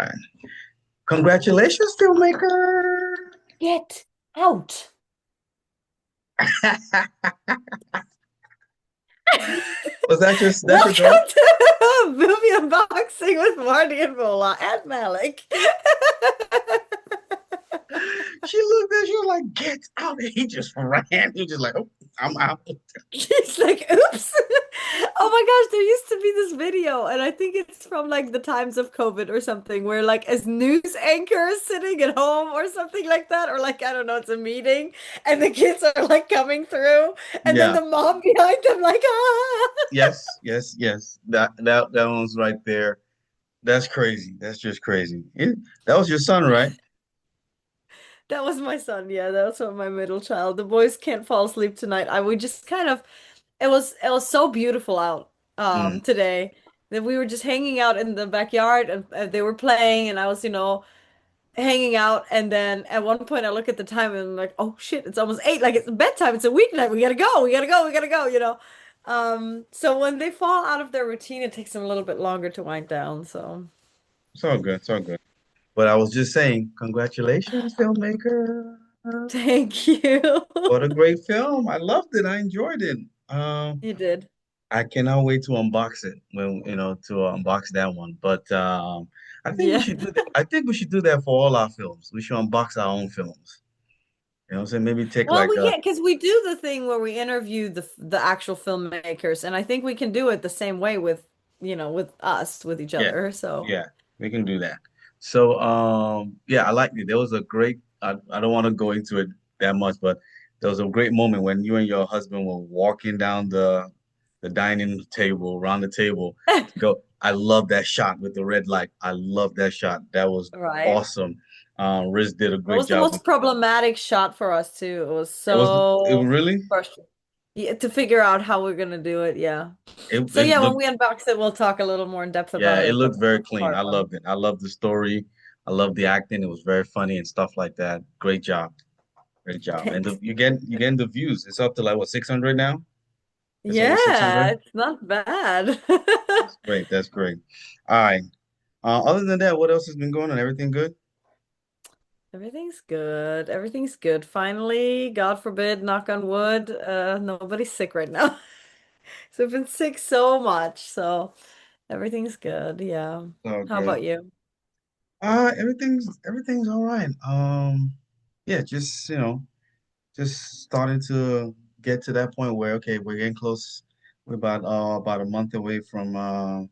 right. Congratulations, filmmaker. Get out. Was that your daughter? Welcome to Movie Unboxing with Marty and Bola and Malik. She looked at you like, get out. And he just ran. He just like, oh, I'm out. She's like, oops. Oh my gosh, there used to be this video, and I think it's from like the times of COVID or something, where like a news anchor is sitting at home or something like that, or like, I don't know, it's a meeting, and the kids are like coming through, and then Yeah. the mom behind them, like, ah. Yes, yes, yes. That one's right there. That's crazy. That's just crazy. That was your son, right? That was my son. Yeah, that was my middle child. The boys can't fall asleep tonight. I we just kind of it was so beautiful out Mm. today that we were just hanging out in the backyard and they were playing and I was, hanging out and then at one point I look at the time and I'm like, "Oh shit, it's almost 8. Like it's bedtime. It's a weeknight. We gotta go. We gotta go. We gotta go." So when they fall out of their routine, it takes them a little bit longer to wind down, so It's all good. It's all good. But I was just saying, congratulations, filmmaker. thank you. What a great film. I loved it. I enjoyed it. You did. I cannot wait to unbox it when to unbox that one. But I think we Yeah. should do that. I think we should do that for all our films. We should unbox our own films. You know what I'm saying? Maybe take Well, like we can because we do the thing where we interview the actual filmmakers, and I think we can do it the same way with, with us, with each yeah, other. So yeah, we can do that. So yeah, I liked it. There was a great I don't want to go into it that much, but there was a great moment when you and your husband were walking down the dining table, around the table to go. I love that shot with the red light. I love that shot. That was right. awesome. Riz did a That great was the job with most problematic shot for us too. It was it so really frustrating. Yeah, to figure out how we're gonna do it. Yeah. So it yeah, when looked we unbox it, we'll talk a little more in depth yeah, about it it. But looked very that's clean. part I one. loved it. I loved the story. I loved the acting. It was very funny and stuff like that. Great job. Great job. And Thanks. you getting the views. It's up to like what 600 now? It's over Yeah, 600. it's not bad. That's great. That's great. All right. Other than that, what else has been going on? Everything good? Everything's good. Everything's good. Finally, God forbid, knock on wood, nobody's sick right now. So I've been sick so much. So everything's good. Yeah. Oh, How good. about you? Everything's all right. Yeah, just just starting to get to that point where okay, we're getting close. We're about a month away from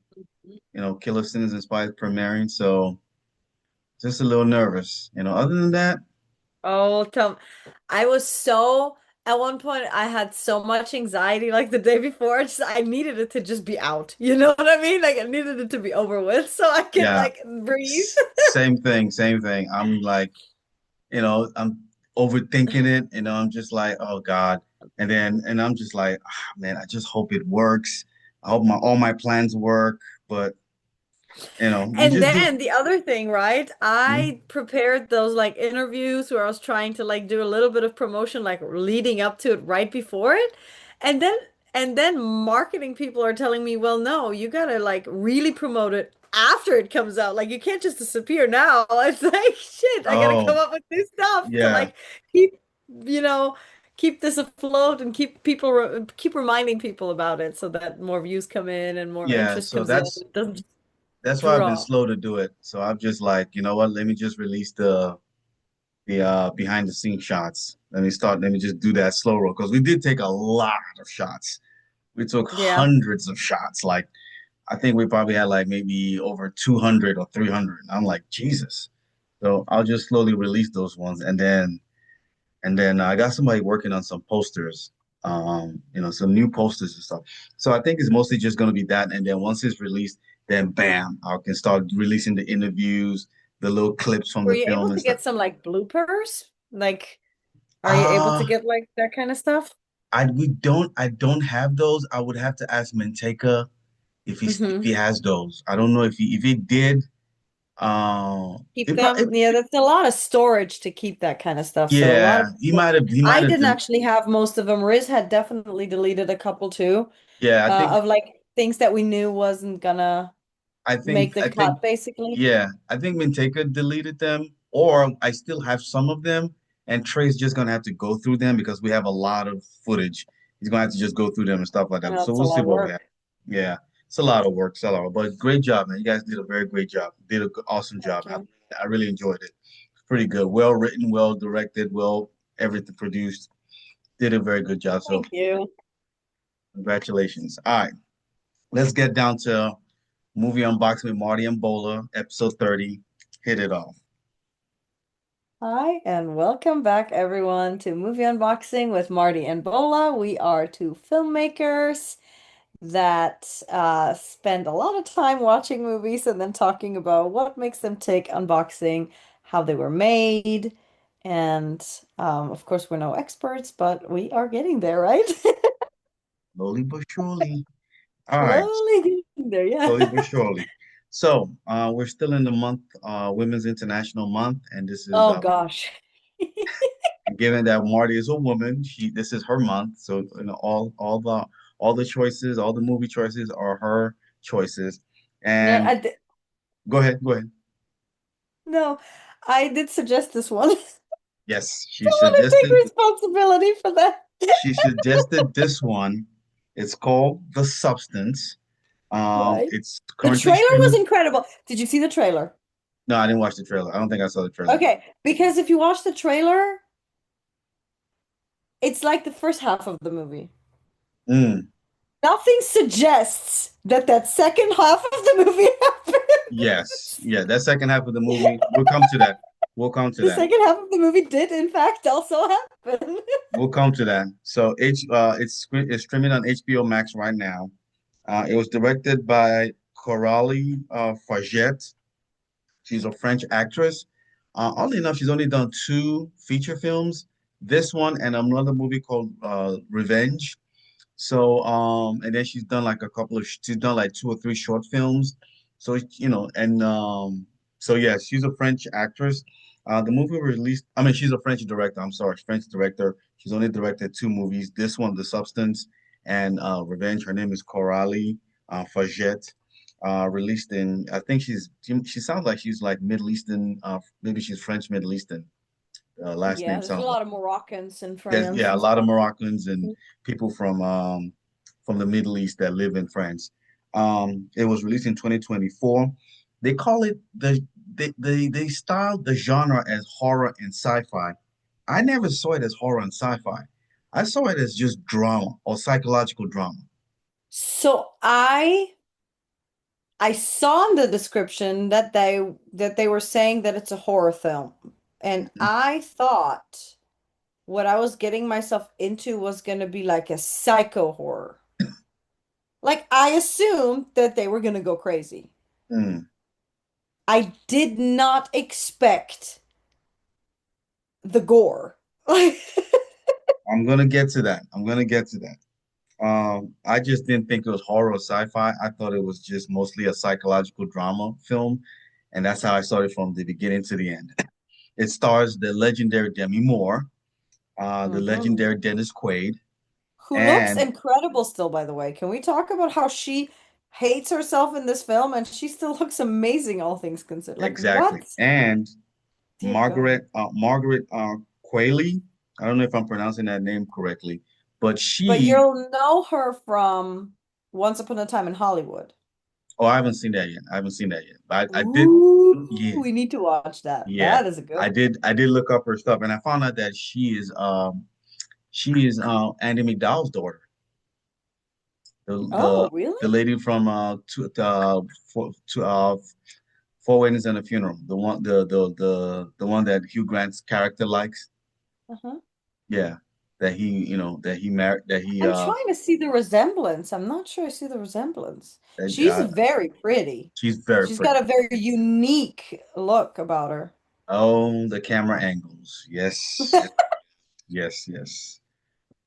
Killer Sinners and Spies premiering, so just a little nervous. Other than that, Oh, tell I was so at one point I had so much anxiety like the day before. I needed it to just be out. You know what I mean? Like I needed it to be over with so I could yeah, like breathe. same thing, same thing. I'm like, I'm overthinking it. I'm just like, oh God. And I'm just like, ah, man, I just hope it works. I hope my all my plans work, but we And just do. then the other thing, right? Mhm. I prepared those like interviews where I was trying to like do a little bit of promotion like leading up to it right before it. And then marketing people are telling me, "Well, no, you gotta like really promote it after it comes out. Like you can't just disappear now." It's like, shit, I gotta come Oh, up with new stuff to yeah. like keep, you know, keep this afloat and keep people keep reminding people about it so that more views come in and more Yeah. interest So comes in. It doesn't just that's why I've been draw. slow to do it. So I'm just like, you know what? Let me just release the behind the scenes shots. Let me just do that slow roll because we did take a lot of shots. We took Yeah. hundreds of shots. Like I think we probably had like maybe over 200 or 300. I'm like, Jesus. So I'll just slowly release those ones and then I got somebody working on some posters, some new posters and stuff. So I think it's mostly just going to be that. And then once it's released, then bam, I can start releasing the interviews, the little clips from Were the you film able and to stuff. get some like bloopers? Like, are you able to Uh, get like that kind of stuff? I don't have those. I would have to ask Menteka if Hmm. he has those. I don't know if he did. Keep them. Yeah, that's a lot of storage to keep that kind of stuff. So a lot Yeah, of people, he might I have didn't done. actually have most of them. Riz had definitely deleted a couple too, Yeah, I think of like things that we knew wasn't gonna. make the I think cut, basically. yeah, I think Minteka deleted them, or I still have some of them, and Trey's just gonna have to go through them because we have a lot of footage. He's gonna have to just go through them and stuff like You that. know, So it's a we'll see lot of what we have. work. Yeah, it's a lot of work, it's a lot of, but great job, man. You guys did a very great job. Did an awesome Thank job. you. I really enjoyed it. Pretty good. Well written, well directed, well everything produced. Did a very good job. So Thank you. congratulations. All right, let's get down to movie unboxing with Marty and Bola, episode 30. Hit it off. Hi, and welcome back, everyone, to Movie Unboxing with Marty and Bola. We are two filmmakers that spend a lot of time watching movies and then talking about what makes them tick, unboxing, how they were made. And of course, we're no experts, but we are getting there, right? Slowly but surely. All right, Slowly getting there, yeah. slowly but surely. So, we're still in the month, Women's International Month, and this is Oh gosh. given that Marty is a woman, this is her month. So, all the choices, all the movie choices are her choices. Yeah, And go ahead, go ahead. no, I did suggest this one. Yes, Don't want to take responsibility for that. she suggested this one. It's called The Substance. Right. It's The currently trailer was streaming. incredible. Did you see the trailer? No, I didn't watch the trailer. I don't think I saw the trailer. Okay, because if you watch the trailer, it's like the first half of the movie. Mm. Nothing suggests that that second half of the movie Yes. happens. Yeah, that second half of the movie, we'll come to that. We'll come to The that. second half of the movie did, in fact, also happen. We'll come to that. So it's streaming on HBO Max right now. It was directed by Coralie Farget. She's a French actress. Oddly enough, she's only done two feature films, this one and another movie called Revenge. So, and then she's done like two or three short films. So, so yeah, she's a French actress. The movie released, I mean, she's a French director. I'm sorry, French director. She's only directed two movies. This one, The Substance, and Revenge. Her name is Coralie Farget. Released in, I think she sounds like she's like Middle Eastern. Maybe she's French Middle Eastern. Last Yeah, name there's a sounds like. lot of Moroccans in There's France yeah, a and lot of stuff. Moroccans and people from the Middle East that live in France. It was released in 2024. They call it they styled the genre as horror and sci-fi. I never saw it as horror and sci-fi. I saw it as just drama or psychological drama. So I saw in the description that they were saying that it's a horror film. And Mhm. I thought what I was getting myself into was going to be like a psycho horror. Like I assumed that they were going to go crazy. Mm. I did not expect the gore. Like I'm gonna get to that. I'm gonna get to that. I just didn't think it was horror or sci-fi. I thought it was just mostly a psychological drama film, and that's how I started from the beginning to the end. It stars the legendary Demi Moore, the Mhm. legendary Dennis Quaid, Who looks and incredible still, by the way. Can we talk about how she hates herself in this film and she still looks amazing, all things considered? Like, exactly, what? and Dear God. Margaret Qualley. I don't know if I'm pronouncing that name correctly, but But she. you'll know her from Once Upon a Time in Hollywood. Oh, I haven't seen that yet. I haven't seen that yet. But I did. Ooh, Yeah, we need to watch that. yeah. That is a good one. I did look up her stuff, and I found out that she is Andy McDowell's daughter, Oh, really? the lady from Four Weddings and a Funeral, the one that Hugh Grant's character likes. Uh-huh. Yeah, that he married that he I'm trying to see the resemblance. I'm not sure I see the resemblance. that, She's very pretty. she's very She's got pretty. a very unique look about her. Oh, the camera angles. Yes, yes.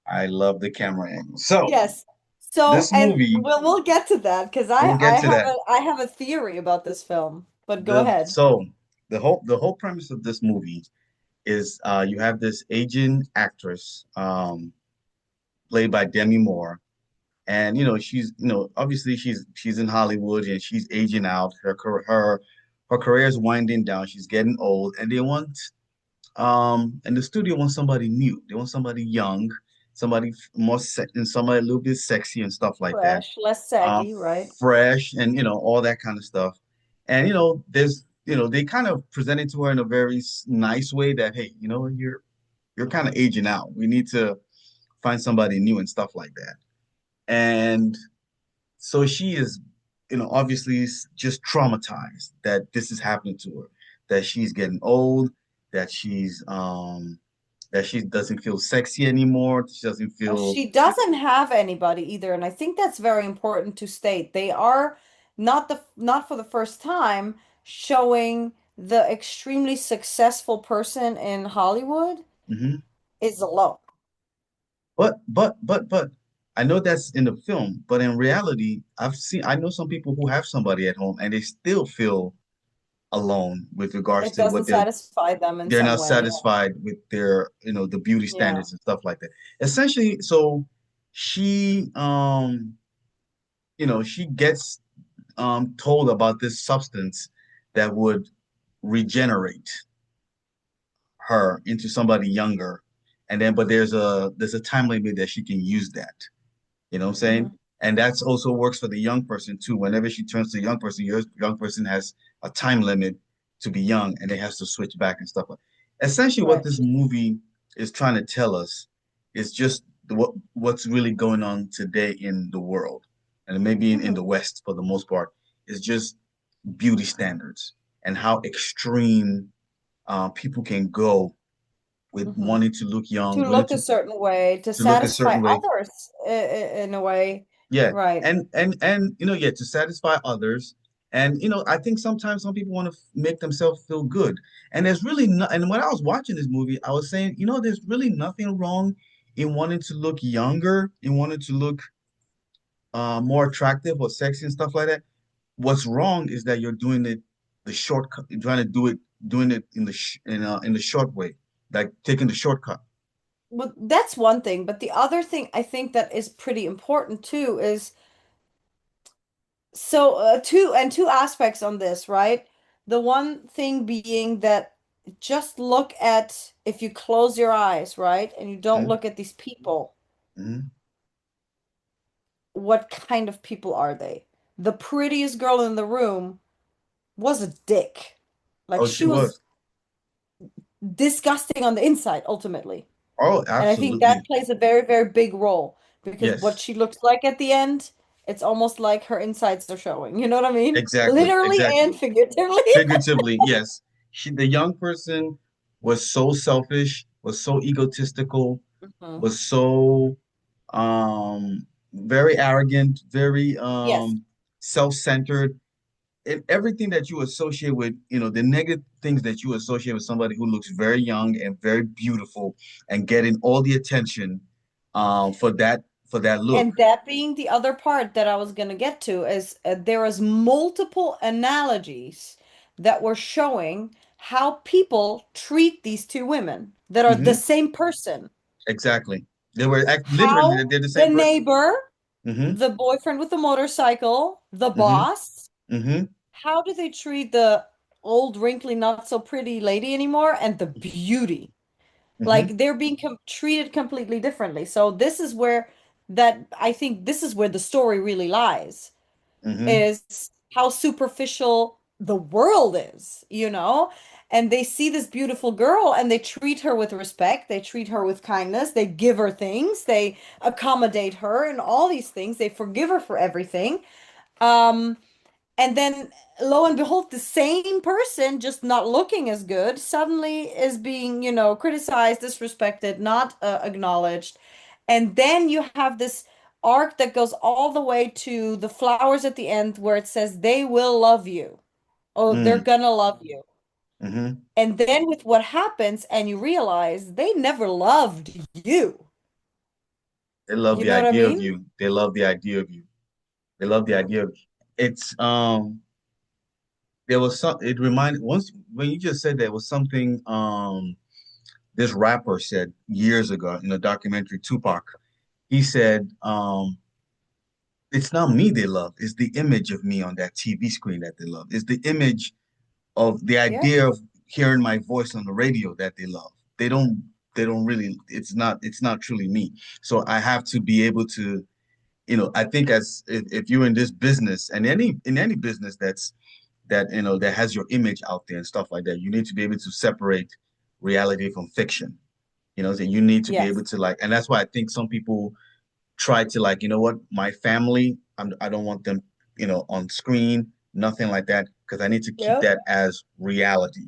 I love the camera angles. So Yes. So, this and movie, we'll get to that because we'll get to that. I have a theory about this film. But go ahead. The whole premise of this movie is you have this Asian actress played by Demi Moore. And she's obviously she's in Hollywood and she's aging out. Her career is winding down. She's getting old, and they want and the studio wants somebody new. They want somebody young, somebody more and somebody a little bit sexy and stuff like that. Fresh, less Uh, saggy, right? Fresh and all that kind of stuff. And there's they kind of present it to her in a very nice way that, hey, you're kind of aging out. We need to find somebody new and stuff like that. And so she is, obviously just traumatized that this is happening to her, that she's getting old, that she doesn't feel sexy anymore. She doesn't feel. She doesn't have anybody either, and I think that's very important to state. They are not for the first time showing the extremely successful person in Hollywood Mhm. is alone. But I know that's in the film, but in reality, I know some people who have somebody at home and they still feel alone with regards It to doesn't satisfy them in they're some not way. satisfied with their, the beauty Yeah. standards and stuff like that. Essentially, so she, she gets told about this substance that would regenerate her into somebody younger. And then, but there's a time limit that she can use that. You know what I'm saying? Hmm. And that's also works for the young person too. Whenever she turns to a young person, your young person has a time limit to be young and they has to switch back and stuff like that. Essentially what Right. this movie is trying to tell us is just what's really going on today in the world and maybe in the Hmm. West for the most part is just beauty standards and how extreme people can go with Hmm. wanting to look young, To wanting look a certain way, to to look a satisfy certain way. others in a way. Yeah, Right. and yeah, to satisfy others, and I think sometimes some people want to make themselves feel good, and there's really not. And when I was watching this movie, I was saying, there's really nothing wrong in wanting to look younger, in wanting to look more attractive or sexy and stuff like that. What's wrong is that you're doing it the shortcut, you're trying to doing it in the short way, like taking the shortcut. Well, that's one thing, but the other thing I think that is pretty important too is so two aspects on this, right? The one thing being that just look at if you close your eyes, right, and you don't Mm-hmm, look at these people, mm-hmm. what kind of people are they? The prettiest girl in the room was a dick. Like Oh, she she was was. disgusting on the inside ultimately. Oh, And I think that absolutely. plays a very, very big role because what Yes. she looks like at the end, it's almost like her insides are showing. You know what I mean? Exactly, Literally and exactly. figuratively. Figuratively, yes. The young person was so selfish, was so egotistical, Mhm. was so very arrogant, very Yes. self-centered. And everything that you associate with, the negative things that you associate with somebody who looks very young and very beautiful and getting all the attention for that look. And that being the other part that I was going to get to is there was multiple analogies that were showing how people treat these two women that are the Hmm. same person. Exactly. They were literally How they're the the same person. neighbor, Hmm. the boyfriend with the motorcycle, the Hmm. boss, Hmm. how do they treat the old, wrinkly, not so pretty lady anymore and the beauty? Hmm. Like they're being treated completely differently. So this is where that I think this is where the story really lies, Hmm. is how superficial the world is, you know? And they see this beautiful girl and they treat her with respect, they treat her with kindness, they give her things, they accommodate her and all these things, they forgive her for everything. Um, and then lo and behold, the same person, just not looking as good, suddenly is being, criticized, disrespected, not acknowledged. And then you have this arc that goes all the way to the flowers at the end where it says they will love you. Oh, they're Mm. gonna love you. Hmm. And then with what happens, and you realize they never loved you. They love You the know what I idea of mean? you. They love the idea of you. They love the idea of it's there was some it reminded once when you just said that it was something this rapper said years ago in a documentary, Tupac. He said, it's not me they love. It's the image of me on that TV screen that they love. It's the image of the Yeah. idea of hearing my voice on the radio that they love. They don't they don't really it's not truly me. So I have to be able to, I think as if you're in this business and any business that that has your image out there and stuff like that, you need to be able to separate reality from fiction. So you need to be able Yes. to like, and that's why I think some people try to like, what, my family, I don't want them, on screen, nothing like that, because I need to keep Yep. that as reality.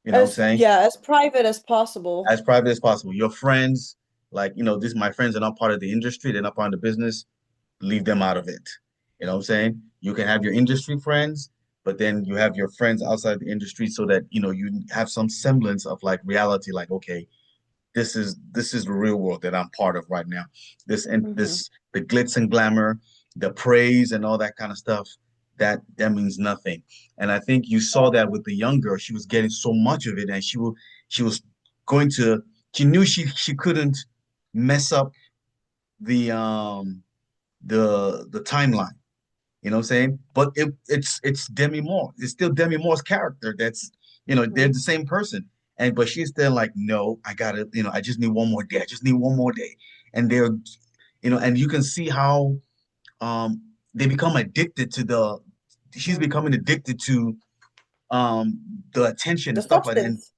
You know what I'm As saying? yeah, as private as possible. As private as possible. Your friends, like, this my friends are not part of the industry, they're not part of the business, leave them out of it. You know what I'm saying? You can have your industry friends, but then you have your friends outside the industry so that, you have some semblance of like reality, like, okay, this is the real world that I'm part of right now. This and Hmm. this the glitz and glamour, the praise and all that kind of stuff, that means nothing. And I think you saw that with the young girl. She was getting so much of it, and she was going to she knew she couldn't mess up the the timeline. You know what I'm saying? But it's Demi Moore. It's still Demi Moore's character. They're Hmm. the same person. But she's still like, no, I gotta, I just need one more day. I just need one more day. And and you can see how they become addicted to she's becoming addicted to the attention The and stuff like that. And substance.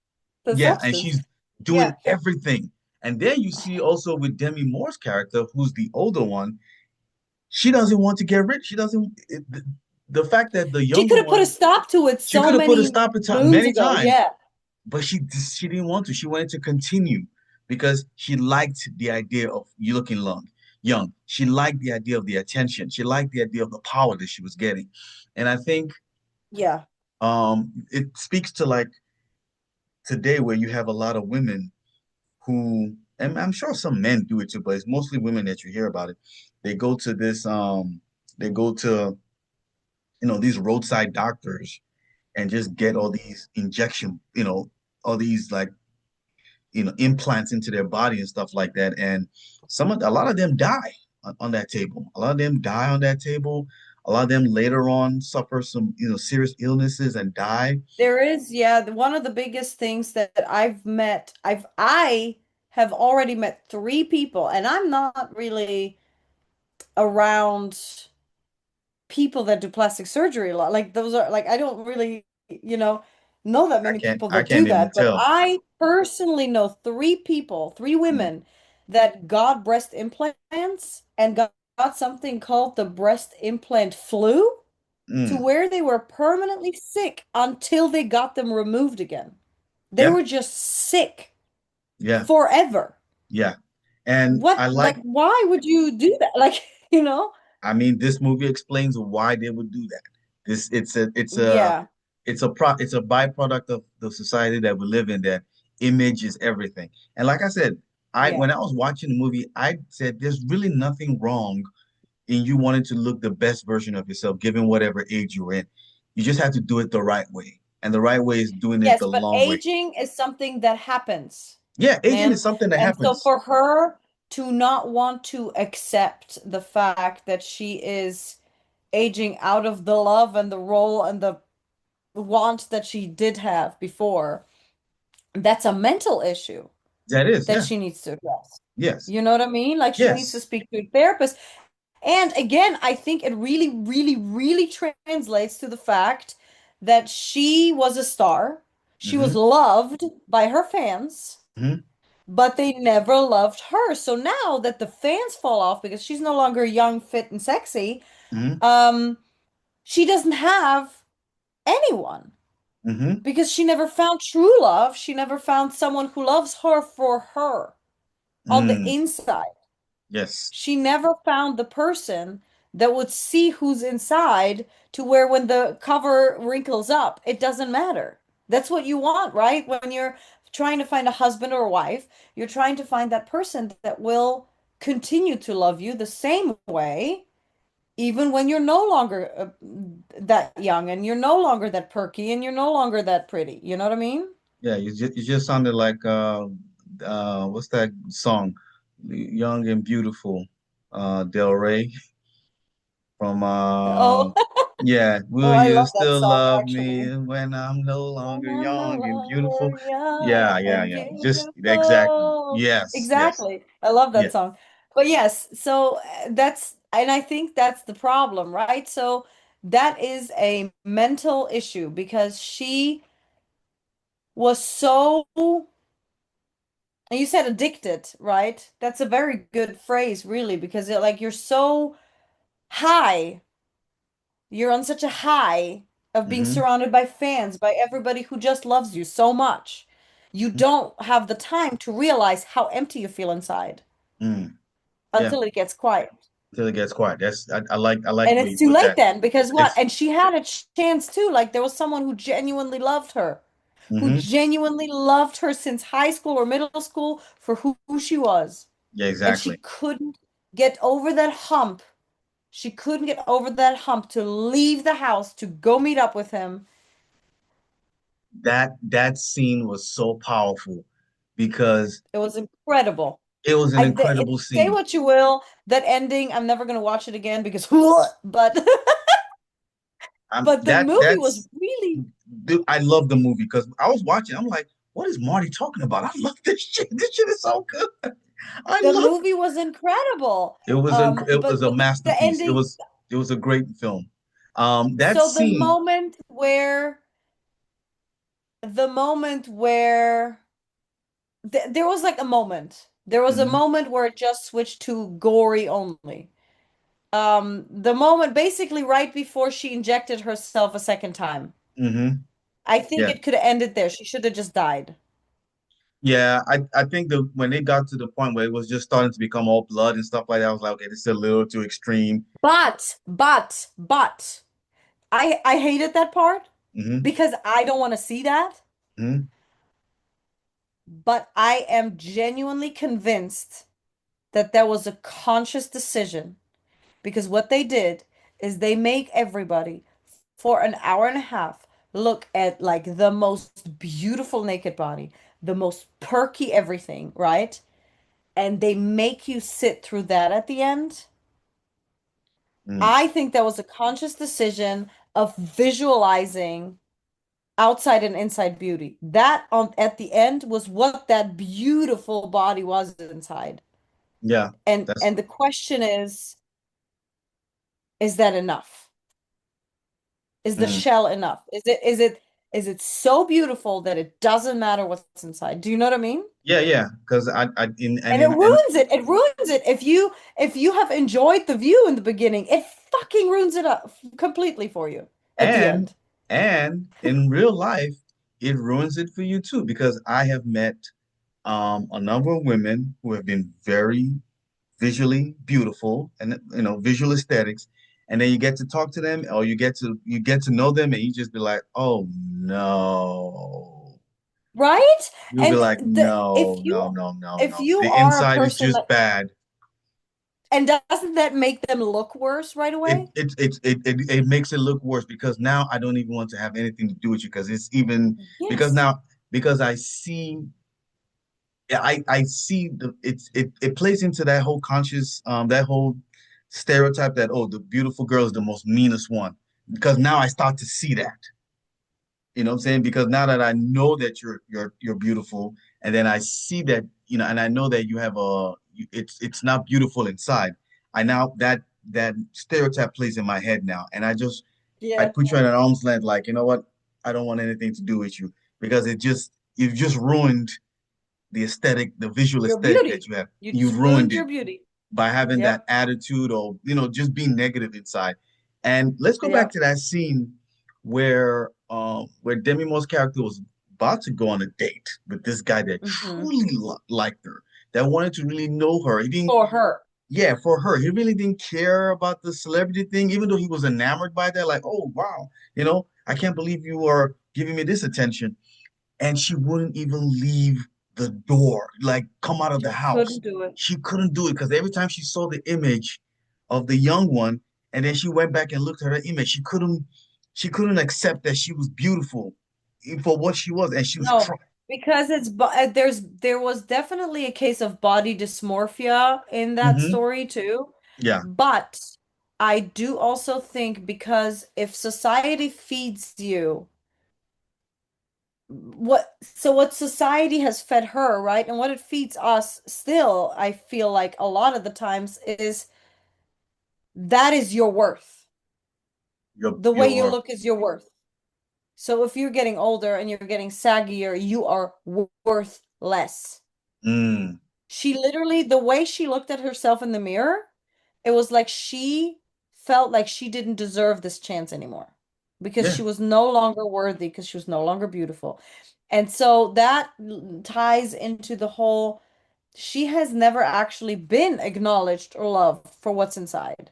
The yeah, and she's substance. doing Yeah. everything. And then you see also with Demi Moore's character, who's the older one, she doesn't want to get rid. She doesn't. The fact that the She younger could have put a one, stop to it she so could have put a many stop in time moons many ago. times, Yeah. but she didn't want to. She wanted to continue because she liked the idea of you looking young. She liked the idea of the attention. She liked the idea of the power that she was getting, and I think Yeah. it speaks to like today where you have a lot of women who, and I'm sure some men do it too, but it's mostly women that you hear about it. They go to this they go to these roadside doctors and just get all these injection, all these like, implants into their body and stuff like that. And a lot of them die on that table. A lot of them die on that table. A lot of them later on suffer some, serious illnesses and die. There is, yeah, one of the biggest things that I have already met three people, and I'm not really around people that do plastic surgery a lot. Like those are like I don't really, know that I many can't people I that do can't even that, but tell. I personally know three people, three Mm, women that got breast implants and got something called the breast implant flu to mm, where they were permanently sick until they got them removed again. They yeah, were just sick yeah, forever. yeah. And What, like, why would you do that? Like, you know? I mean, this movie explains why they would do that. This Yeah, it's a byproduct of the society that we live in, that image is everything. And like I said, I yeah. when I was watching the movie, I said there's really nothing wrong in you wanting to look the best version of yourself, given whatever age you're in. You just have to do it the right way. And the right way is doing it Yes, the but long way. aging is something that happens, Yeah, aging is man. something that And so happens. for her to not want to accept the fact that she is aging out of the love and the role and the want that she did have before, that's a mental issue That is, that yeah. she needs to address. Yes. You know what I mean? Like she needs to Yes. speak to a therapist. And again, I think it really, really, really translates to the fact that she was a star. She was Hmm. loved by her fans, Hmm. but they never loved her. So now that the fans fall off because she's no longer young, fit, and sexy, Hmm. um, she doesn't have anyone Hmm. because she never found true love. She never found someone who loves her on the Mm. inside. Yes. She never found the person that would see who's inside to where when the cover wrinkles up, it doesn't matter. That's what you want, right? When you're trying to find a husband or a wife, you're trying to find that person that will continue to love you the same way, even when you're no longer that young and you're no longer that perky and you're no longer that pretty. You know what I mean? Yeah, you just sounded like what's that song? Young and Beautiful, Del Rey. from Oh, yeah, oh, will I you love that still song love actually. me when I'm no When longer I'm no young and beautiful? longer young Yeah, yeah, and yeah. Just exactly. beautiful. Yes, yes. Exactly. I love Yeah. that song. But yes, so and I think that's the problem, right? So that is a mental issue because she was so, and you said addicted, right? That's a very good phrase, really, because like you're so high. You're on such a high of being Mm-hmm. surrounded by fans, by everybody who just loves you so much. You don't have the time to realize how empty you feel inside Mm. Yeah. until it gets quiet. Until it gets quiet. I like And the way it's you too put late that. then because what? It's And she had a chance too. Like there was someone who genuinely loved her, who mm-hmm. genuinely loved her since high school or middle school for who she was. Yeah, And she exactly. couldn't get over that hump. She couldn't get over that hump to leave the house to go meet up with him. That scene was so powerful because It was incredible. it was an incredible Say scene. what you will, that ending, I'm never gonna watch it again because but but the movie was That's really dude, I love the movie because I was watching. I'm like, what is Marty talking about? I love this shit. This shit is so good. I the love movie was incredible. it was a The masterpiece. ending, It was a great film. That so scene. the moment where there was like a moment. There was a Hmm. moment where it just switched to gory only. The moment basically right before she injected herself a second time. Hmm. I think Yeah, it could have ended there. She should have just died. yeah. I think the when it got to the point where it was just starting to become all blood and stuff like that, I was like, okay, this is a little too extreme. But I hated that part Hmm. because I don't want to see that. Hmm. But I am genuinely convinced that that was a conscious decision because what they did is they make everybody for an hour and a half look at like the most beautiful naked body, the most perky everything, right? And they make you sit through that at the end. Mm. I think that was a conscious decision of visualizing outside and inside beauty. That on at the end was what that beautiful body was inside. Yeah, that's And the question is that enough? Is the mm. shell enough? Is it so beautiful that it doesn't matter what's inside? Do you know what I mean? Yeah, yeah. Because I And it ruins it. It ruins it. If you have enjoyed the view in the beginning, it fucking ruins it up completely for you at the and end. and in real life, it ruins it for you too. Because I have met a number of women who have been very visually beautiful and visual aesthetics, and then you get to talk to them or you get to know them and you just be like, oh no. Right? You'll be And like, no, no, no, no, if no. you The are a inside is person just that bad. and doesn't that make them look worse right away? It makes it look worse because now I don't even want to have anything to do with you because it's even because Yes. now because I see I see it plays into that whole conscious that whole stereotype that oh the beautiful girl is the most meanest one because now I start to see that. You know what I'm saying? Because now that I know that you're beautiful, and then I see that, and I know that you have it's not beautiful inside. I now that stereotype plays in my head now, and I Yeah. put you at an arm's length, like, you know what? I don't want anything to do with you because you've just ruined the aesthetic, the visual Your aesthetic that beauty. you have. You just You've ruined ruined your it beauty. by having that Yep. attitude or just being negative inside. And let's go back Yep. to that scene where Demi Moore's character was about to go on a date with this guy that Hmm. truly liked her, that wanted to really know her. He didn't, For her. yeah, for her. He really didn't care about the celebrity thing, even though he was enamored by that. Like, oh wow, I can't believe you are giving me this attention, and she wouldn't even leave the door, like come out of the She house. couldn't do it. She couldn't do it because every time she saw the image of the young one, and then she went back and looked at her image, she couldn't accept that she was beautiful for what she was, and she was No, trying. because there was definitely a case of body dysmorphia in that Hmm. story too. Yeah. But I do also think because if society feeds you what society has fed her, right? And what it feeds us still, I feel like a lot of the times is that is your worth. The way you Your look is your worth. So if you're getting older and you're getting saggier, you are worth less. mm, She literally, the way she looked at herself in the mirror, it was like she felt like she didn't deserve this chance anymore because yeah, she was no longer worthy, because she was no longer beautiful. And so that ties into the whole, she has never actually been acknowledged or loved for what's inside.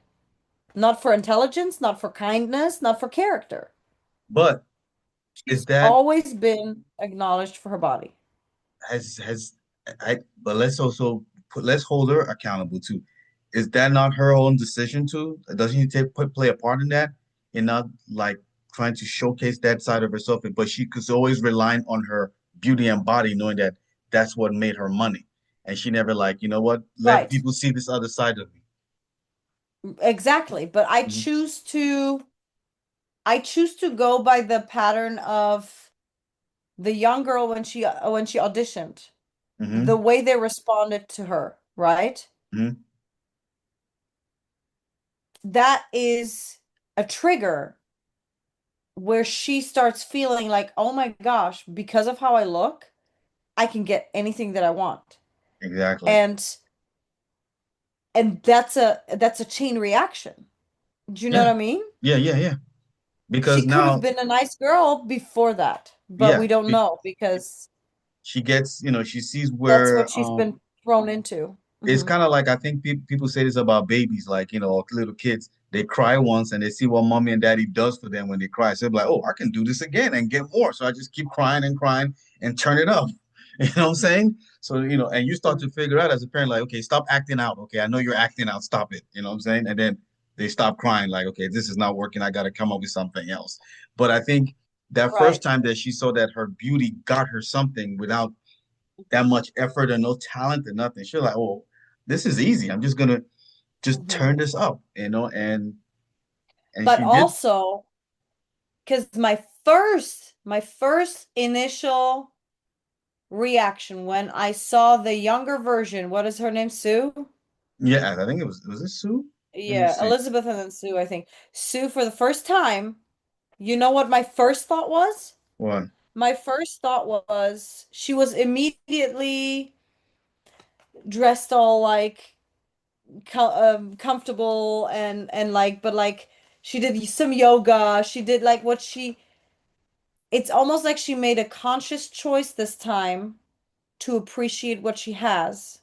Not for intelligence, not for kindness, not for character. but is She's that always been acknowledged for her body. has I but let's also let's hold her accountable too. Is that not her own decision too? Doesn't she play a part in that, in not like trying to showcase that side of herself, but she was always relying on her beauty and body, knowing that that's what made her money, and she never like, you know what, let Right. people see this other side of me. Exactly. But Hmm. I choose to go by the pattern of the young girl when she auditioned, the Hmm. way they responded to her, right? Hmm. That is a trigger where she starts feeling like, "Oh my gosh, because of how I look, I can get anything that I want." Exactly. And that's a chain reaction. Do you know what Yeah. I mean? Yeah. She Because could have now, been a nice girl before that, but yeah, we don't know because she gets, she sees that's where what she's been thrown into. it's Hmm. kind of like I think people say this about babies, like little kids. They cry once and they see what mommy and daddy does for them when they cry. So they're like, "Oh, I can do this again and get more." So I just keep crying and turn it up. You know what I'm saying? So and you start to figure out as a parent, like, okay, stop acting out. Okay, I know you're acting out. Stop it. You know what I'm saying? And then they stop crying, like, okay, this is not working. I got to come up with something else. But I think that first Right. time that she saw that her beauty got her something without that much effort and no talent and nothing. She's like, oh, this is easy. I'm just gonna just Hmm. turn this up, and But she did. also, because my first initial reaction when I saw the younger version, what is her name? Sue? Yeah, I think it was this Sue? Let me Yeah, see. Elizabeth and then Sue, I think. Sue for the first time, you know what my first thought was? One. My first thought was she was immediately dressed all like comfortable and like, but like she did some yoga. She did like what she, it's almost like she made a conscious choice this time to appreciate what she has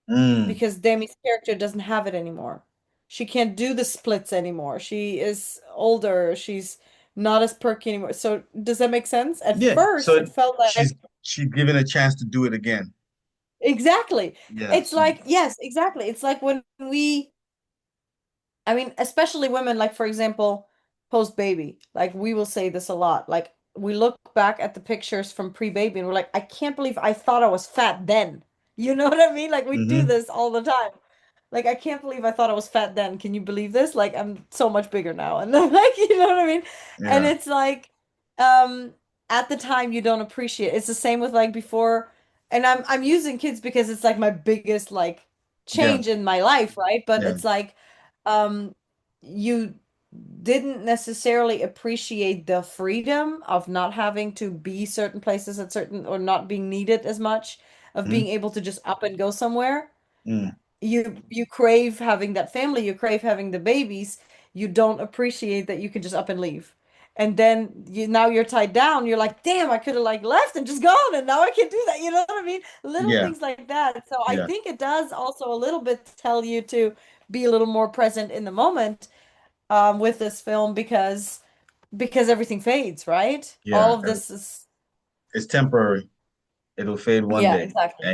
Mm. because Demi's character doesn't have it anymore. She can't do the splits anymore. She is older. She's not as perky anymore. So does that make sense? At Yeah. first, So it felt she's like she's given a chance to do it again. exactly. It's Yes. like, yes, exactly. It's like when I mean, especially women, like for example, post baby, like we will say this a lot. Like we look back at the pictures from pre-baby and we're like, I can't believe I thought I was fat then. You know what I mean? Like we do Mm-hmm. this all the time. Like I can't believe I thought I was fat then. Can you believe this? Like I'm so much bigger now. And then like, you know what I mean? And Yeah. it's like, um, at the time you don't appreciate it. It's the same with like before, and I'm using kids because it's like my biggest like Yeah. change in my life, right? But Yeah. it's like, um, you didn't necessarily appreciate the freedom of not having to be certain places at certain or not being needed as much, of being Mm-hmm. able to just up and go somewhere. Mm. You crave having that family, you crave having the babies, you don't appreciate that you can just up and leave. And then now you're tied down, you're like, damn, I could have like left and just gone and now I can do that. You know what I mean? Little Yeah. things like that. So I Yeah. think it does also a little bit tell you to be a little more present in the moment with this film because everything fades, right? All Yeah. of this is It's temporary. It'll fade one yeah, day. exactly.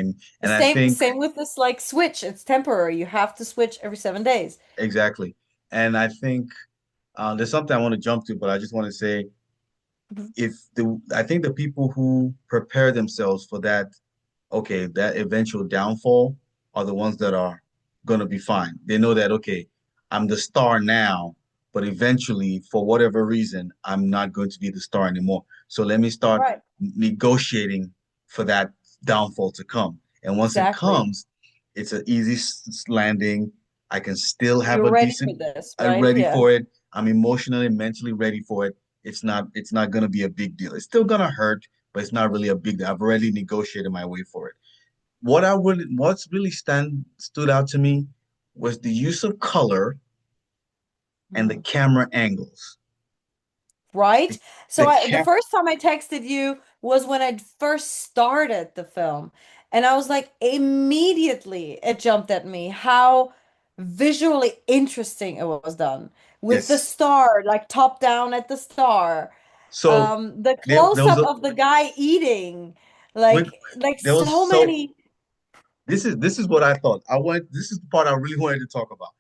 And I Same think same with this like switch. It's temporary. You have to switch every 7 days. exactly. And I think there's something I want to jump to, but I just want to say Mhm. I think the people who prepare themselves for that, okay, that eventual downfall are the ones that are gonna be fine. They know that, okay, I'm the star now, but eventually, for whatever reason, I'm not going to be the star anymore. So let me start Right. negotiating for that downfall to come. And once it Exactly. comes, it's an easy landing. I can still have You're a ready for decent, this, I'm right? ready Yeah. for it. I'm emotionally, mentally ready for it. It's not gonna be a big deal. It's still gonna hurt, but it's not really a big deal. I've already negotiated my way for it. What's really stood out to me was the use of color and the Mhm. camera angles. Right? The, So the the cam first time I texted you was when I first started the film. And I was like, immediately it jumped at me how visually interesting it was done with the yes. star, like top down at the star. So The there was close-up a of the guy eating, wait, like there was so so many. this is what I thought. This is the part I really wanted to talk about.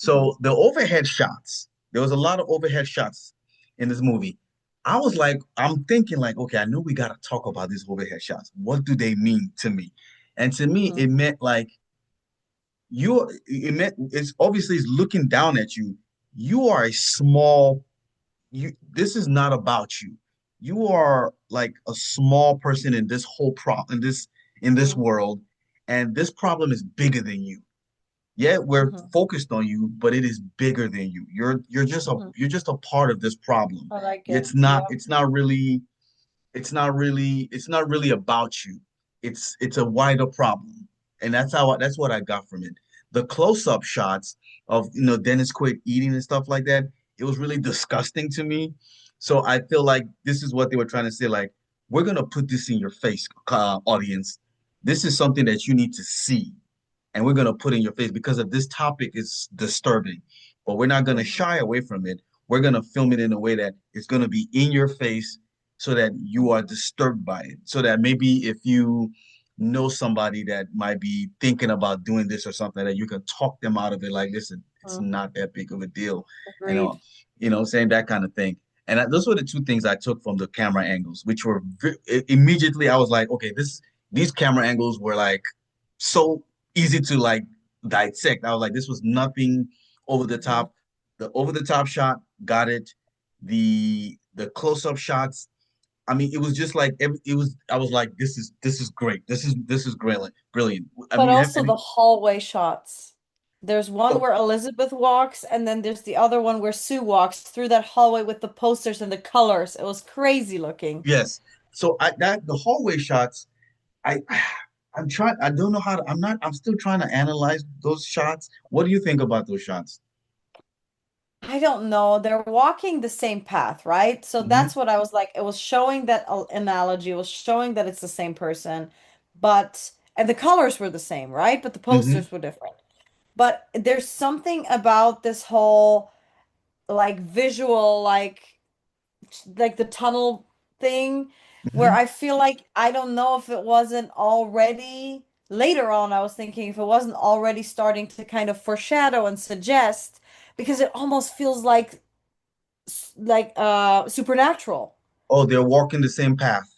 Mhm, So the overhead shots, there was a lot of overhead shots in this movie. I was like, I'm thinking like, okay, I know we gotta talk about these overhead shots. What do they mean to me? And to me, mhm, it meant like it's obviously it's looking down at you. You are a small this is not about you. You are like a small person in this whole in this mhm, world, and this problem is bigger than you. Yeah, we're mhm, focused on you, but it is bigger than you. mhm. You're just a part of this problem. I like it. Yeah. It's not really about you. It's a wider problem. And that's what I got from it. The close-up shots of Dennis Quaid eating and stuff like that, it was really disgusting to me. So I feel like this is what they were trying to say, like, we're gonna put this in your face, audience. This is something that you need to see, and we're going to put in your face because of this topic is disturbing, but we're not going to Mhm, shy away from it. We're going to film it in a way that it's going to be in your face so that you are mhm, disturbed by it. So that maybe if you know somebody that might be thinking about doing this or something, that you can talk them out of it. Like, listen, it's mhm. not that big of a deal. And, Agreed. saying that kind of thing. And those were the two things I took from the camera angles, which were immediately I was like, okay, these camera angles were like so easy to like dissect. I was like, this was nothing over the Mhm. top. The over the top shot, got it. The close up shots. I mean, it was just like it was. I was like, this is great. This is brilliant. Brilliant. I But mean, also the hallway shots. There's one so where Elizabeth walks, and then there's the other one where Sue walks through that hallway with the posters and the colors. It was crazy looking. yes. So the hallway shots. I I'm trying. I don't know how to. I'm not. I'm still trying to analyze those shots. What do you think about those shots? I don't know. They're walking the same path, right? So Hmm. that's what I was like. It was showing that analogy. It was showing that it's the same person, but and the colors were the same, right? But the Hmm. posters were different. But there's something about this whole like visual, like the tunnel thing where Hmm. I feel like I don't know if it wasn't already later on I was thinking if it wasn't already starting to kind of foreshadow and suggest because it almost feels like supernatural. Oh, they're walking the same path.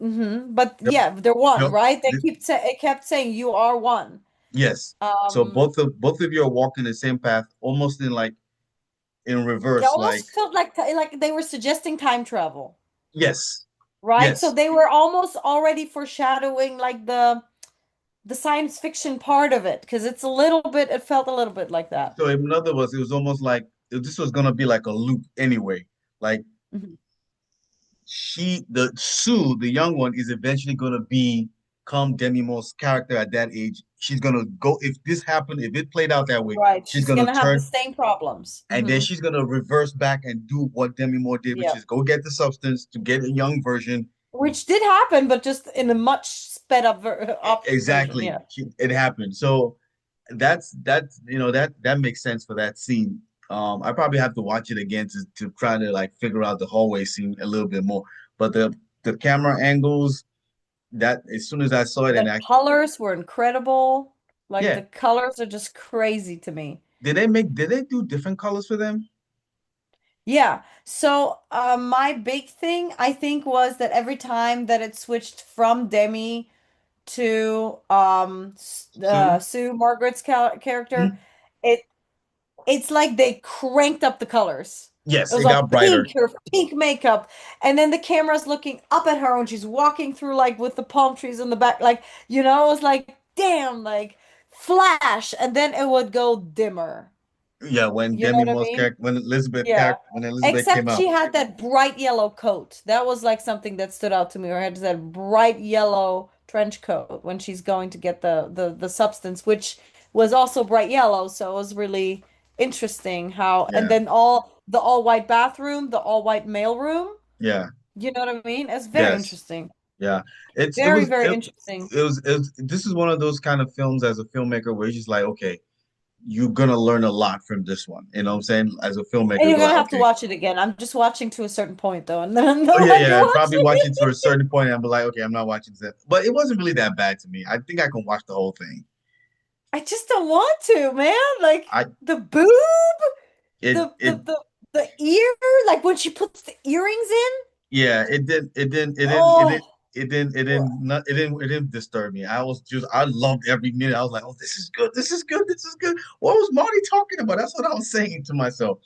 But Yep. yeah, they're one, Yep. right? It kept saying you are one. Yes. So Um both of you are walking the same path, almost in like in it reverse. Like almost felt like they were suggesting time travel, yes, right? So yes. they were almost already foreshadowing like the science fiction part of it because it felt a little bit like that. So in other words, it was almost like this was gonna be like a loop anyway. Like Mhm. the Sue, the young one, is eventually gonna become Demi Moore's character at that age. She's gonna go if this happened, if it played out that way, Right. she's She's gonna gonna have the turn same problems. and then she's gonna reverse back and do what Demi Moore did, which Yeah. is go get the substance to get a young version. Which did happen, but just in a much sped up version. Exactly. Yeah. It happened. So that's that makes sense for that scene. I probably have to watch it again to try to like figure out the hallway scene a little bit more. But the camera angles that as soon as I saw it and The I colors were incredible. Like yeah, the colors are just crazy to me. did they do different colors for them? Yeah. So my big thing I think was that every time that it switched from Demi to Sue? Sue Margaret's character, Mhm. it it's like they cranked up the colors. It Yes, was it like got brighter. her pink makeup, and then the camera's looking up at her when she's walking through like with the palm trees in the back, like it was like damn, like flash, and then it would go dimmer. Yeah, when You know Demi what I Moore's mean? character, when Elizabeth Yeah. character, when Elizabeth came Except out. she had that bright yellow coat. That was like something that stood out to me. Or had that bright yellow trench coat when she's going to get the substance, which was also bright yellow. So it was really interesting how, and Yeah, then the all white bathroom, the all white mailroom. yeah, You know what I mean? It's very yes, interesting. yeah. It Very, was very interesting. it was. This is one of those kind of films as a filmmaker where you're just like, okay, you're gonna learn a lot from this one. You know what I'm saying? As a filmmaker, And you're you're gonna like, have to okay, watch it again. I'm just watching to a certain point though, and then I'm oh no yeah, longer yeah. Probably watching. watch it to a certain point, and I'll be like, okay, I'm not watching that. But it wasn't really that bad to me. I think I can watch the whole thing. I just don't want to, man. Like I the boob, it the the it the the ear, like when she puts the earrings in. Yeah, Oh, it didn't disturb me. I loved every minute. I was like, oh, this is good, this is good, this is good. What was Marty talking about? That's what I was saying to myself.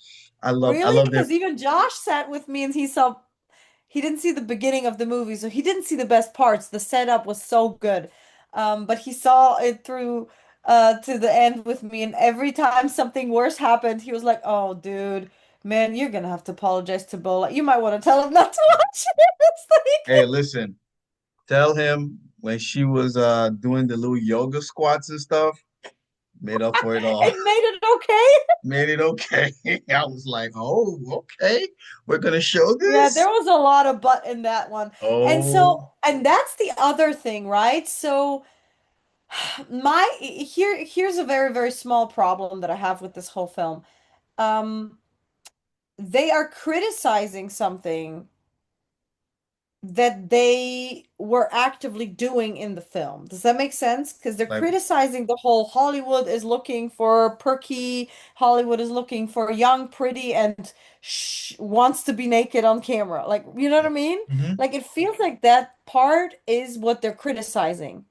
I really? loved it. Because even Josh sat with me and he didn't see the beginning of the movie, so he didn't see the best parts. The setup was so good. But he saw it through to the end with me, and every time something worse happened, he was like, "Oh, dude, man, you're gonna have to apologize to Bola. You might want to tell him not to watch it." It's Hey, like listen, tell him when she was doing the little yoga squats and stuff, made up for it all. it made it okay. Made it okay. I was like, oh, okay, we're gonna show Yeah, there this. was a lot of butt in that one. And so, Oh, and that's the other thing, right? So here's a very, very small problem that I have with this whole film. Um, they are criticizing something that they were actively doing in the film. Does that make sense? Because they're like, criticizing the whole Hollywood is looking for perky, Hollywood is looking for young, pretty, and wants to be naked on camera. Like, you know what I mean? mhm. Like, it feels like that part is what they're criticizing.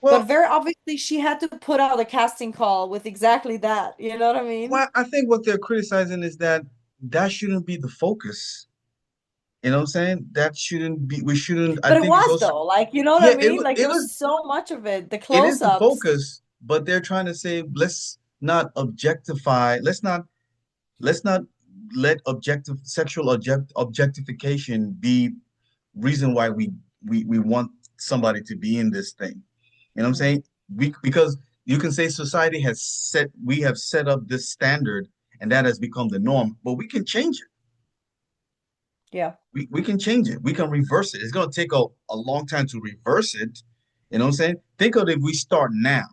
But Well, very obviously, she had to put out a casting call with exactly that. You know what I mean? well, I think what they're criticizing is that that shouldn't be the focus. You know what I'm saying? That shouldn't be, we shouldn't, I But it think it's was also, though, like, you know what I yeah, mean? Like, it there was was, so much of it, the it is the close-ups. focus, but they're trying to say, let's not objectify, let's not let objectification be reason why we want somebody to be in this thing. You know what I'm Mhm. saying? Because you can say society we have set up this standard and that has become the norm, but we can change it. Yeah. We can change it. We can reverse it. It's going to take a long time to reverse it. You know what I'm saying? Think of it if we start now,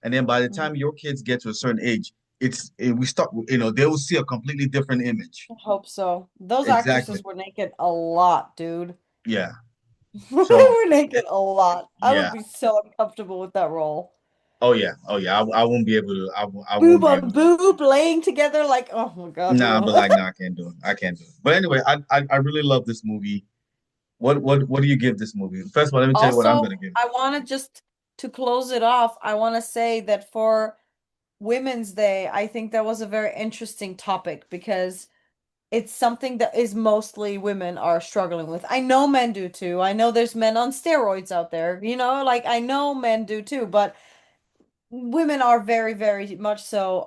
and then by the Mhm. time your kids get to a certain age, we start, they will see a completely different image. I hope so. Those Exactly. actresses were naked a lot, dude. Yeah. They So, were naked a lot. I would yeah. be so uncomfortable with that role. Oh yeah. Oh yeah. I won't be able to. I Boob won't be on able to. boob laying together like, oh my God, Nah, but no. like, nah, I can't do it. I can't do it. But anyway, I really love this movie. What do you give this movie? First of all, let me tell you what I'm Also, gonna give. I want to just to close it off, I want to say that for Women's Day, I think that was a very interesting topic because it's something that is mostly women are struggling with. I know men do too. I know there's men on steroids out there, like I know men do too, but women are very, very much so.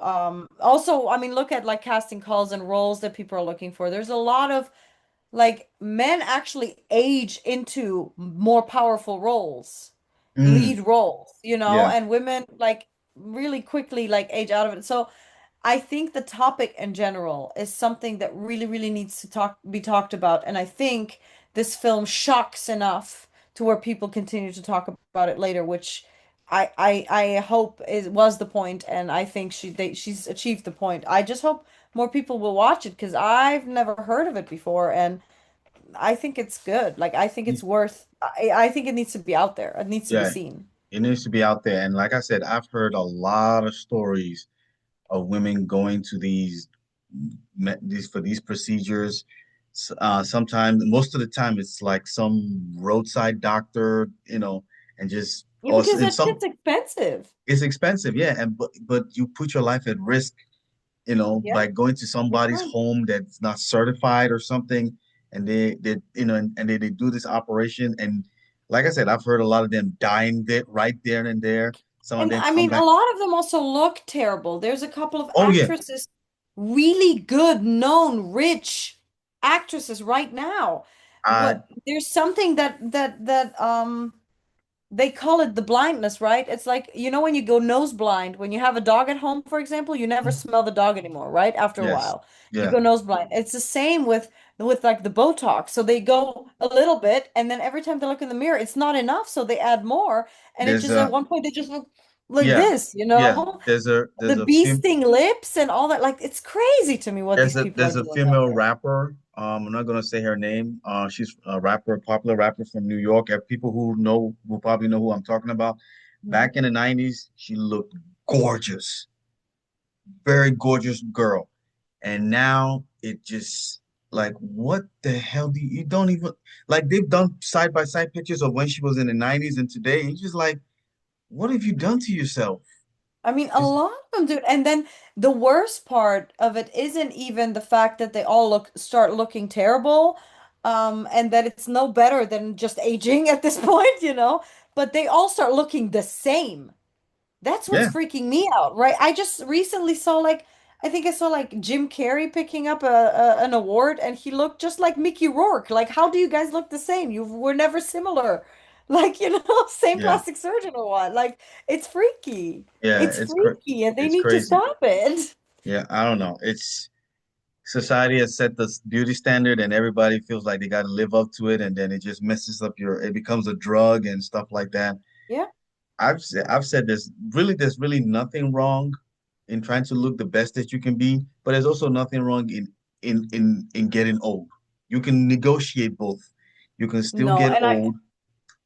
Also, I mean, look at like casting calls and roles that people are looking for. There's a lot of like men actually age into more powerful roles, Mm, lead roles, yeah. and women like really quickly like age out of it. So I think the topic in general is something that really, really needs to be talked about. And I think this film shocks enough to where people continue to talk about it later, which I hope was the point, and I think she's achieved the point. I just hope more people will watch it because I've never heard of it before, and I think it's good. Like I think it's worth. I think it needs to be out there. It needs to be Yeah. seen. It needs to be out there. And like I said, I've heard a lot of stories of women going to these for these procedures. Sometimes, most of the time, it's like some roadside doctor, and just Yeah, or because in that some shit's expensive. it's expensive, yeah, and but you put your life at risk Yeah. by going to You're somebody's fine. home that's not certified or something, and they do this operation, and like I said, I've heard a lot of them dying there right there and there. Some of And them I come mean, a back. lot of them also look terrible. There's a couple of Oh yeah, actresses, really good, known, rich actresses right now. uh, But there's something they call it the blindness, right? It's like, when you go nose blind, when you have a dog at home, for example, you never smell the dog anymore, right? After a yes, while, you yeah, go nose blind. It's the same with like the Botox. So they go a little bit, and then every time they look in the mirror, it's not enough, so they add more, and it there's just a at one point they just look like yeah, this, yeah, there's the a bee film. sting lips and all that. Like it's crazy to me what these people are There's a doing out female there. rapper. I'm not gonna say her name. She's a rapper, a popular rapper from New York. People who know will probably know who I'm talking about. Mhm. Back in the 90s, she looked gorgeous, very gorgeous girl. And now it just like what the hell you don't even like they've done side by side pictures of when she was in the 90s and today. And you're just like, what have you done to yourself? I mean, a It's, lot of them do. And then the worst part of it isn't even the fact that they all start looking terrible, and that it's no better than just aging at this point, but they all start looking the same. That's what's yeah, freaking me out, right? I just recently saw I think I saw like Jim Carrey picking up an award, and he looked just like Mickey Rourke. Like, how do you guys look the same? You were never similar. Like, same yeah, plastic surgeon or what? Like, it's freaky. yeah, It's freaky, and they it's need to crazy. stop it. Yeah, I don't know. It's society has set this beauty standard and everybody feels like they got to live up to it and then it just messes up it becomes a drug and stuff like that. Yeah. I've said there's really nothing wrong in trying to look the best that you can be, but there's also nothing wrong in getting old. You can negotiate both. You can still No, get and old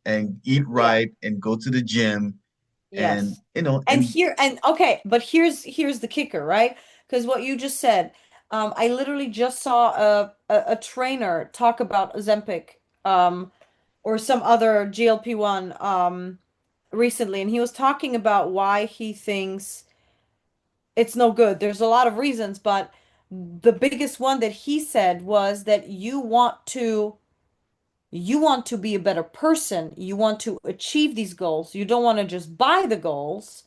and eat yeah. right and go to the gym and Yes. And and here and okay, but here's the kicker, right? Because what you just said, I literally just saw a trainer talk about Ozempic, or some other GLP-1 recently, and he was talking about why he thinks it's no good. There's a lot of reasons, but the biggest one that he said was that you want to be a better person. You want to achieve these goals. You don't want to just buy the goals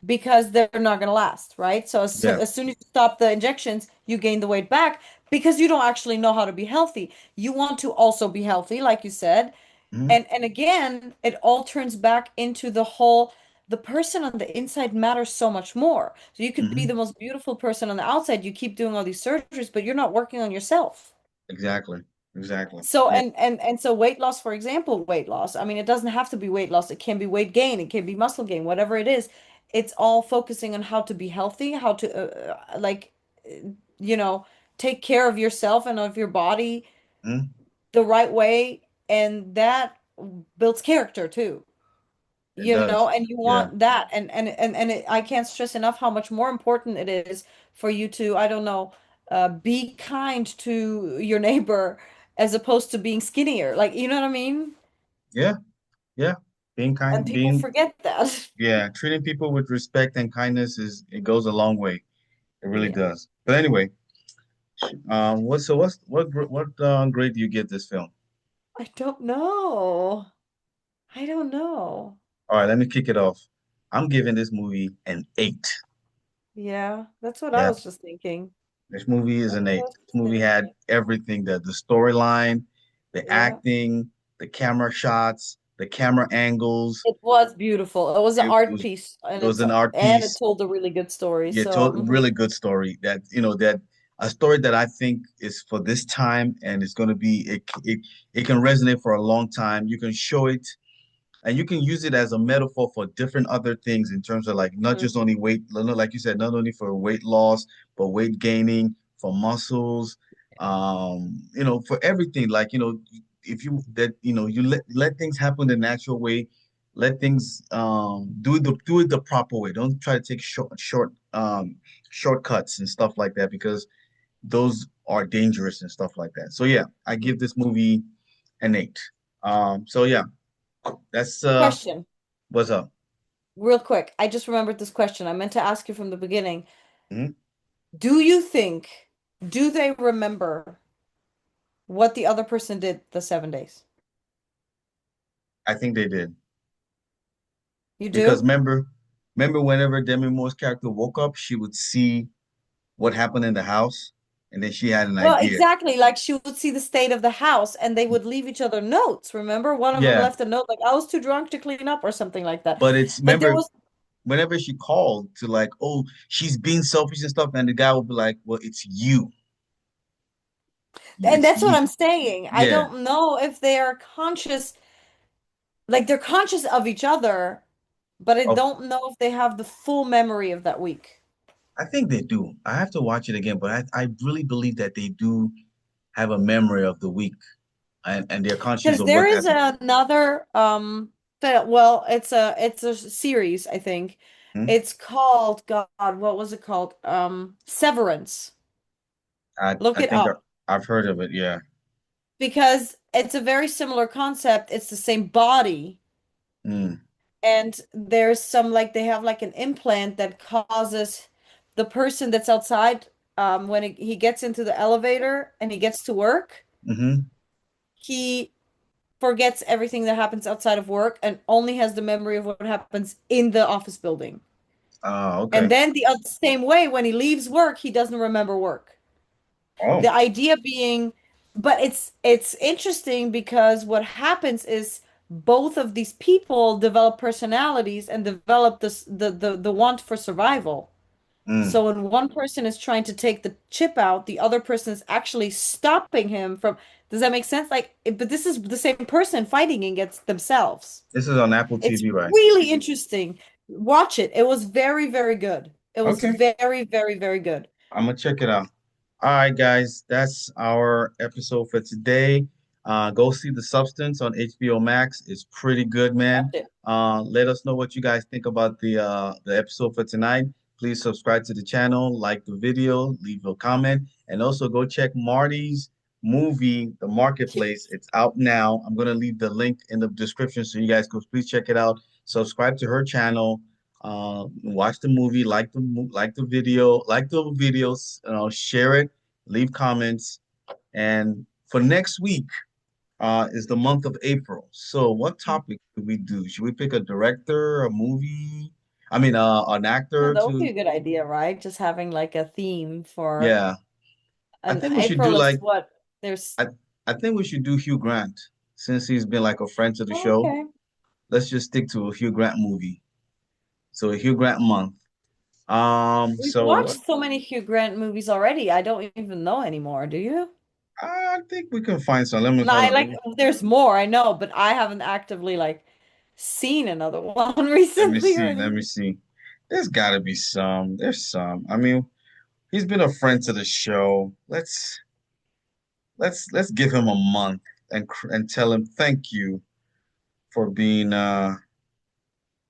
because they're not going to last, right? So yeah. as soon as you stop the injections, you gain the weight back because you don't actually know how to be healthy. You want to also be healthy, like you said. Mhm, And again, it all turns back into the person on the inside matters so much more. So you could be mhm. the most beautiful person on the outside. You keep doing all these surgeries, but you're not working on yourself. Exactly. Exactly. So Yeah. and so weight loss, for example, weight loss. I mean, it doesn't have to be weight loss. It can be weight gain. It can be muscle gain. Whatever it is, it's all focusing on how to be healthy, how to you know, take care of yourself and of your body Mhm. the right way, and that builds character too. It does. And you Yeah. want that, I can't stress enough how much more important it is for you to, I don't know, be kind to your neighbor as opposed to being skinnier. Like, you know what I mean? Yeah. Yeah. Being And kind, people being forget that. yeah, treating people with respect and kindness it goes a long way. It really Yeah. does. But anyway, what grade do you give this film? I don't know. I don't know. All right, let me kick it off. I'm giving this movie an 8. Yeah, that's what I Yeah, was just thinking. this movie is That's an what I 8. was This just movie had thinking. everything, the storyline, the Yeah. acting, the camera shots, the camera angles. It was beautiful. It was an It art was piece, and it was an art it piece. told a really good story. Yeah, So, told really good story that that a story that I think is for this time and it's going to be it can resonate for a long time. You can show it and you can use it as a metaphor for different other things in terms of like not mhm. just only weight, like you said, not only for weight loss, but weight gaining, for muscles, for everything. Like, if you that you let things happen the natural way, let things do it the proper way. Don't try to take shortcuts and stuff like that because those are dangerous and stuff like that. So yeah, I give this movie an 8. So yeah, that's Question, what's up. real quick. I just remembered this question. I meant to ask you from the beginning. Mhm. Do you think, do they remember what the other person did the 7 days? I think they did. You Because do? remember whenever Demi Moore's character woke up, she would see what happened in the house, and then she had an Well, idea. exactly. Like she would see the state of the house and they would leave each other notes. Remember? One of them Yeah, left a note like, I was too drunk to clean up or something like that. but it's But there remember was, whenever she called to like, oh, she's being selfish and stuff, and the guy would be like, well, it's you. and It's that's what you. I'm saying. I Yeah. don't know if they are conscious, like they're conscious of each other, but I Of don't know if they have the full memory of that week. I think they do. I have to watch it again, but I really believe that they do have a memory of the week and they're conscious Because of there what is has another well, it's a series, I think. hmm? It's called, God, what was it called? Severance. Look I it think up I've heard of it, yeah. because it's a very similar concept. It's the same body, Mm, and there's some like they have like an implant that causes the person that's outside when he gets into the elevator and he gets to work, hmm. he forgets everything that happens outside of work and only has the memory of what happens in the office building. Okay. And then the same way, when he leaves work, he doesn't remember work. Oh. The idea being, but it's interesting because what happens is both of these people develop personalities and develop the want for survival. Mm. So when one person is trying to take the chip out, the other person is actually stopping him from. Does that make sense? Like, but this is the same person fighting against themselves. This is on Apple It's TV, right? really interesting. Watch it. It was very, very good. It was Okay. very, very, very good. I'm gonna check it out. All right, guys, that's our episode for today. Go see The Substance on HBO Max. It's pretty good, Watch man. it. Let us know what you guys think about the episode for tonight. Please subscribe to the channel, like the video, leave a comment, and also go check Marty's movie, The Marketplace. It's out now. I'm gonna leave the link in the description so you guys go please check it out. Subscribe to her channel. Watch the movie, like the video, like the videos, share it, leave comments. And for next week, is the month of April. So what topic should we do? Should we pick a director, a movie? I mean, an Oh, actor that would be to, a good idea, right? Just having like a theme for yeah. I an think we should do April is like, what there's. I, I think we should do Hugh Grant since he's been like a friend to the show. Okay. Let's just stick to a Hugh Grant movie. So a Hugh Grant month. We've So watched so many Hugh Grant movies already. I don't even know anymore. Do you? I think we can find some. Let me And hold I on. like there's more, I know, but I haven't actively like seen another one Let me recently or see. Let me anything. see. There's got to be some. There's some. I mean, he's been a friend to the show. Let's give him a month and tell him thank you for being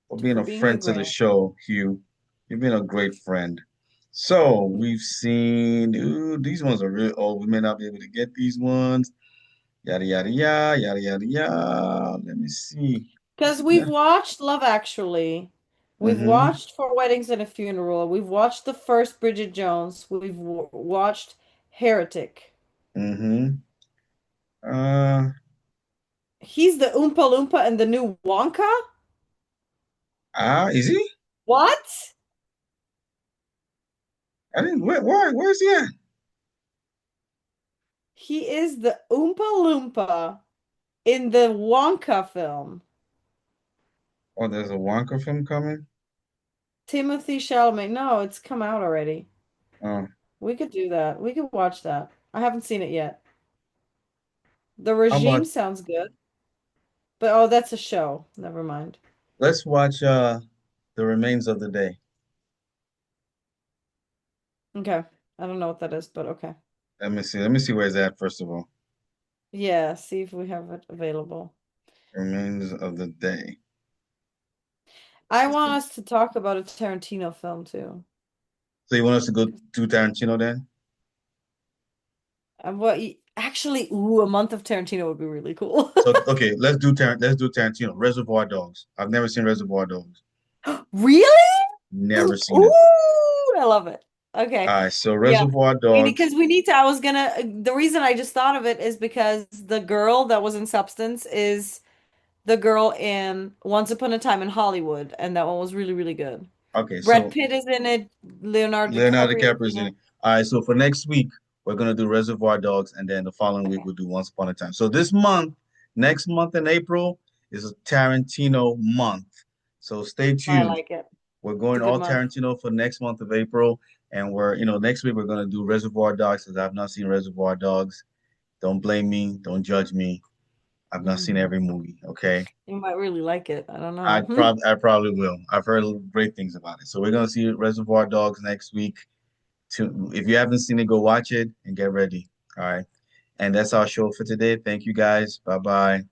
For a being Hugh friend to the Grant. show, Hugh. You've been a great friend. So we've seen. Ooh, these ones are real old. We may not be able to get these ones. Yada yada yada yada yada yada. Let me see. Because we've Yeah. watched Love Actually. We've Mm-hmm. watched For Weddings and a Funeral. We've watched the first Bridget Jones. We've w watched Heretic. Mm-hmm. Uh, He's the Oompa Loompa in the new Wonka? is he? What? I didn't. Where's he at? He is the Oompa Loompa in the Wonka film. Oh, there's a Wonka film coming. Timothy Chalamet. No, it's come out already. Oh, We could do that. We could watch that. I haven't seen it yet. The how Regime about sounds good. But oh, that's a show. Never mind. let's watch The Remains of the Day. Okay. I don't know what that is, but okay. Let me see. Let me see where it's at first of all. Yeah, see if we have it available. Remains of the Day. I want us to talk about a Tarantino film too. So you want us to go to Tarantino then? Actually, ooh, a month of Tarantino would be really cool. So okay, let's do Tarantino. Reservoir Dogs. I've never seen Reservoir Dogs. Really? Never seen Ooh, it. I love it. Okay. All right, so Yeah. Reservoir Dogs. Because we need to, I was gonna, the reason I just thought of it is because the girl that was in Substance is the girl in Once Upon a Time in Hollywood, and that one was really, really good. Okay, Brad so Pitt is in it, Leonardo Leonardo DiCaprio is DiCaprio is in in it. it. All right, so for next week, we're gonna do Reservoir Dogs, and then the following week Okay. we'll do Once Upon a Time. So this month, next month in April, is a Tarantino month. So stay I tuned. like it. We're It's going a good all month. Tarantino for next month of April, and next week we're gonna do Reservoir Dogs because I've not seen Reservoir Dogs. Don't blame me. Don't judge me. I've not seen every movie. Okay. You might really like it. I don't know. I probably will. I've heard great things about it. So we're gonna see Reservoir Dogs next week. If you haven't seen it, go watch it and get ready. All right. And that's our show for today. Thank you guys. Bye bye.